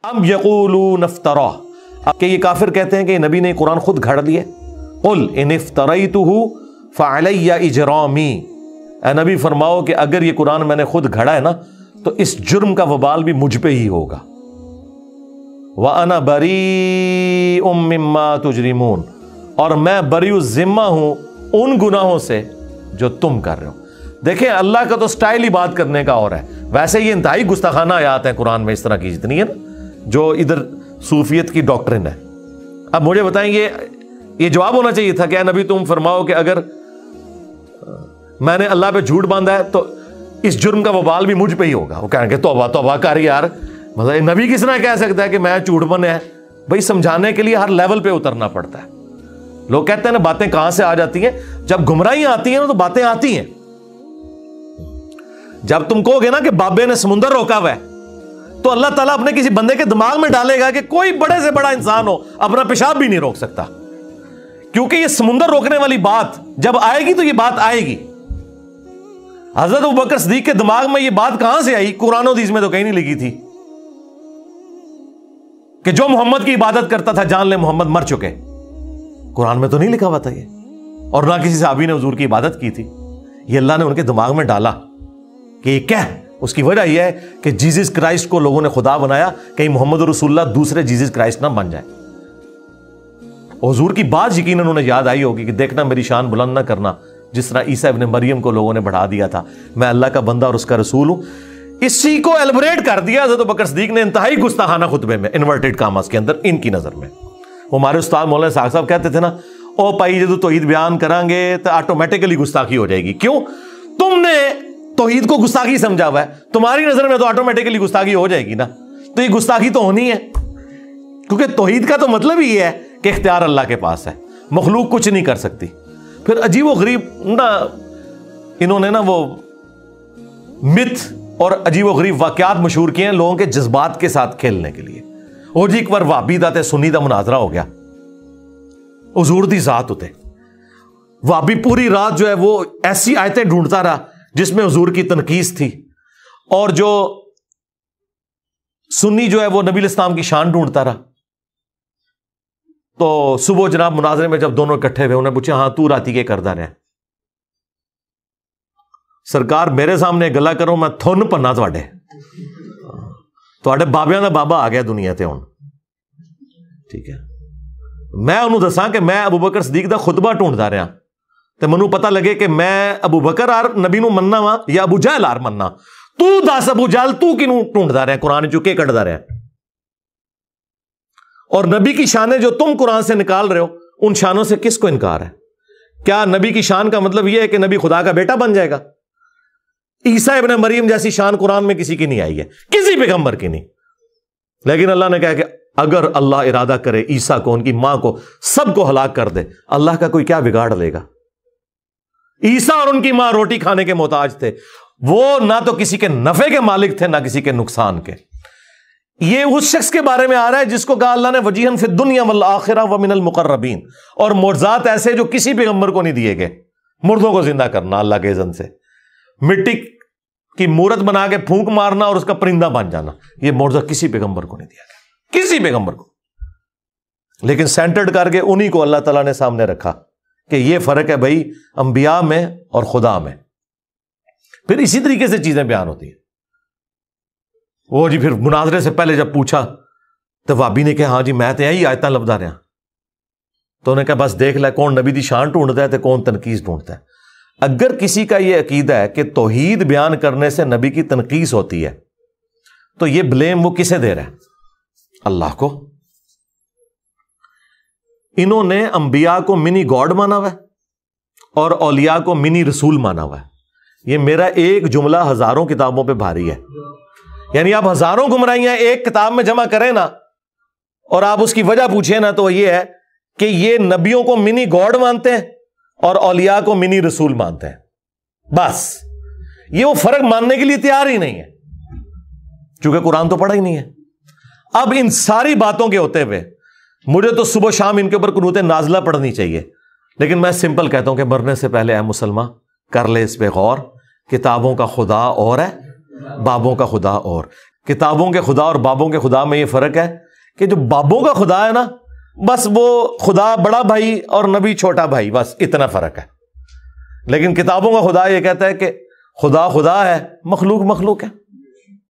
ام یقولون افترا، کہ یہ کافر کہتے ہیں کہ نبی نے قرآن خود گھڑ لیے. قل ان افتریتہ فعلی اجرامی، اے نبی فرماؤ کہ اگر یہ قرآن میں نے خود گھڑا ہے نا تو اس جرم کا وبال بھی مجھ پہ ہی ہوگا. وَأَنَا بَرِيءٌ مِّمَّا تُجْرِمُونَ، اور میں بری الذمہ ہوں ان گناہوں سے جو تم کر رہے ہو. دیکھیں اللہ کا تو سٹائل ہی بات کرنے کا اور ہے. ویسے یہ انتہائی گستاخانہ آیات ہیں قرآن میں اس طرح کی جتنی ہے نا، جو ادھر صوفیت کی ڈاکٹرن ہے. اب مجھے بتائیں یہ جواب ہونا چاہیے تھا کہ اے نبی تم فرماؤ کہ اگر میں نے اللہ پہ جھوٹ باندھا ہے تو اس جرم کا وبال بھی مجھ پہ ہی ہوگا. وہ کہیں گے توبہ توبہ کر یار، مطلب نبی کس طرح کہہ سکتا ہے کہ میں جھوٹ بنے ہے. بھائی سمجھانے کے لیے ہر لیول پہ اترنا پڑتا ہے. لوگ کہتے ہیں نا باتیں کہاں سے آ جاتی ہیں، جب گمراہیاں آتی ہیں نا تو باتیں آتی ہیں. جب تم کہو گے نا کہ بابے نے سمندر روکا ہوا ہے تو اللہ تعالیٰ اپنے کسی بندے کے دماغ میں ڈالے گا کہ کوئی بڑے سے بڑا انسان ہو اپنا پیشاب بھی نہیں روک سکتا، کیونکہ یہ سمندر روکنے والی بات جب آئے گی تو یہ بات آئے گی. حضرت ابوبکر صدیق کے دماغ میں یہ بات کہاں سے آئی؟ قرآن و حدیث میں تو کہیں نہیں لکھی تھی کہ جو محمد کی عبادت کرتا تھا جان لے محمد مر چکے. قرآن میں تو نہیں لکھا ہوا تھا یہ، اور نہ کسی صحابی نے حضور کی عبادت کی تھی. یہ اللہ نے ان کے دماغ میں ڈالا کہ یہ کیا ہے. اس کی وجہ یہ ہے کہ جیزس کرائسٹ کو لوگوں نے خدا بنایا، کہیں محمد رسول اللہ دوسرے جیزس کرائسٹ نہ بن جائے. حضور کی بات یقیناً انہیں یاد آئی ہوگی کہ دیکھنا میری شان بلند نہ کرنا، جس طرح عیسیٰ ابن مریم کو لوگوں نے بڑھا دیا تھا. میں اللہ کا بندہ اور اس کا رسول ہوں. اسی کو ایلبریٹ کر دیا حضرت ابوبکر صدیق نے انتہائی گستاخانہ خطبے میں، انورٹڈ کاماس کے اندر، ان کی نظر میں. وہ ہمارے استاد مولانا اسحاق صاحب کہتے تھے نا، او پائی جدو توحید بیان کریں گے تو آٹومیٹیکلی گستاخی ہو جائے گی. کیوں؟ تم نے توحید کو گستاخی سمجھا ہوا ہے، تمہاری نظر میں تو آٹومیٹیکلی گستاخی ہو جائے گی نا. تو یہ گستاخی تو ہونی ہے، کیونکہ توحید کا تو مطلب ہی ہے کہ اختیار اللہ کے پاس ہے، مخلوق کچھ نہیں کر سکتی. پھر عجیب و غریب نا انہوں نے نا وہ مت اور عجیب و غریب واقعات مشہور کیے ہیں لوگوں کے جذبات کے ساتھ کھیلنے کے لیے. اور جی ایک بار وہابی دا تے سنی دا مناظرہ ہو گیا، حضور دی ذات ہوتے وہابی پوری رات جو ہے وہ ایسی آیتیں ڈھونڈتا رہا جس میں حضور کی تنقیص تھی، اور جو سنی جو ہے وہ نبی الاسلام کی شان ڈھونڈتا رہا. تو صبح جناب مناظرے میں جب دونوں اکٹھے ہوئے انہیں پوچھا ہاں تو راتی کے کردا رہا؟ سرکار میرے سامنے گلا کرو میں تھن پنا تواڈے بابیاں دا بابا آ گیا دنیا تے ہن. ٹھیک ہے، میں انہوں دساں کہ میں ابوبکر صدیق دا خطبہ ڈھونڈتا رہا تے منوں پتہ لگے کہ میں ابو بکر آر نبی نو مننا وا یا ابو جہل آر مننا. تو دس ابو جہل تو کنوں ڈھونڈتا رہا قرآن چوں کے کڈدا رہا؟ اور نبی کی شانیں جو تم قرآن سے نکال رہے ہو ان شانوں سے کس کو انکار ہے؟ کیا نبی کی شان کا مطلب یہ ہے کہ نبی خدا کا بیٹا بن جائے گا؟ عیسیٰ ابن مریم جیسی شان قرآن میں کسی کی نہیں آئی ہے، کسی پیغمبر کی نہیں. لیکن اللہ نے کہا کہ اگر اللہ ارادہ کرے عیسیٰ کو، ان کی ماں کو، سب کو ہلاک کر دے، اللہ کا کوئی کیا بگاڑ لے گا؟ عیسیٰ اور ان کی ماں روٹی کھانے کے محتاج تھے، وہ نہ تو کسی کے نفع کے مالک تھے نہ کسی کے نقصان کے. یہ اس شخص کے بارے میں آ رہا ہے جس کو کہا اللہ نے وجیہن فی الدنیا والآخرہ ومن المقربین، اور معجزات ایسے جو کسی پیغمبر کو نہیں دیے گئے. مردوں کو زندہ کرنا اللہ کے اذن سے، مٹی کی مورت بنا کے پھونک مارنا اور اس کا پرندہ بن جانا، یہ معجزہ کسی پیغمبر کو نہیں دیا گیا، کسی پیغمبر کو. لیکن سینٹرڈ کر کے انہی کو اللہ تعالیٰ نے سامنے رکھا کہ یہ فرق ہے بھائی انبیاء میں اور خدا میں. پھر اسی طریقے سے چیزیں بیان ہوتی ہیں. وہ جی پھر مناظرے سے پہلے جب پوچھا تو وابی نے کہا ہاں جی میں تو یہی آیتاں لبدا رہا. تو انہوں نے کہا بس دیکھ لے کون نبی دی شان ڈھونڈتا ہے تو کون تنقیص ڈھونڈتا ہے. اگر کسی کا یہ عقیدہ ہے کہ توحید بیان کرنے سے نبی کی تنقیص ہوتی ہے تو یہ بلیم وہ کسے دے رہا ہے؟ اللہ کو. انہوں نے انبیاء کو منی گاڈ مانا ہوا ہے اور اولیاء کو منی رسول مانا ہوا ہے. یہ میرا ایک جملہ ہزاروں کتابوں پہ بھاری ہے. یعنی آپ ہزاروں گمراہیاں ایک کتاب میں جمع کریں نا اور آپ اس کی وجہ پوچھیں نا تو یہ ہے کہ یہ نبیوں کو منی گاڈ مانتے ہیں اور اولیاء کو منی رسول مانتے ہیں. بس یہ وہ فرق ماننے کے لیے تیار ہی نہیں ہے چونکہ قرآن تو پڑھا ہی نہیں ہے. اب ان ساری باتوں کے ہوتے ہوئے مجھے تو صبح شام ان کے اوپر قنوت نازلہ پڑھنی چاہیے، لیکن میں سمپل کہتا ہوں کہ مرنے سے پہلے اے مسلمان کر لے اس پہ غور. کتابوں کا خدا اور ہے، بابوں کا خدا اور. کتابوں کے خدا اور بابوں کے خدا میں یہ فرق ہے کہ جو بابوں کا خدا ہے نا، بس وہ خدا بڑا بھائی اور نبی چھوٹا بھائی، بس اتنا فرق ہے۔ لیکن کتابوں کا خدا یہ کہتا ہے کہ خدا خدا ہے، مخلوق مخلوق ہے۔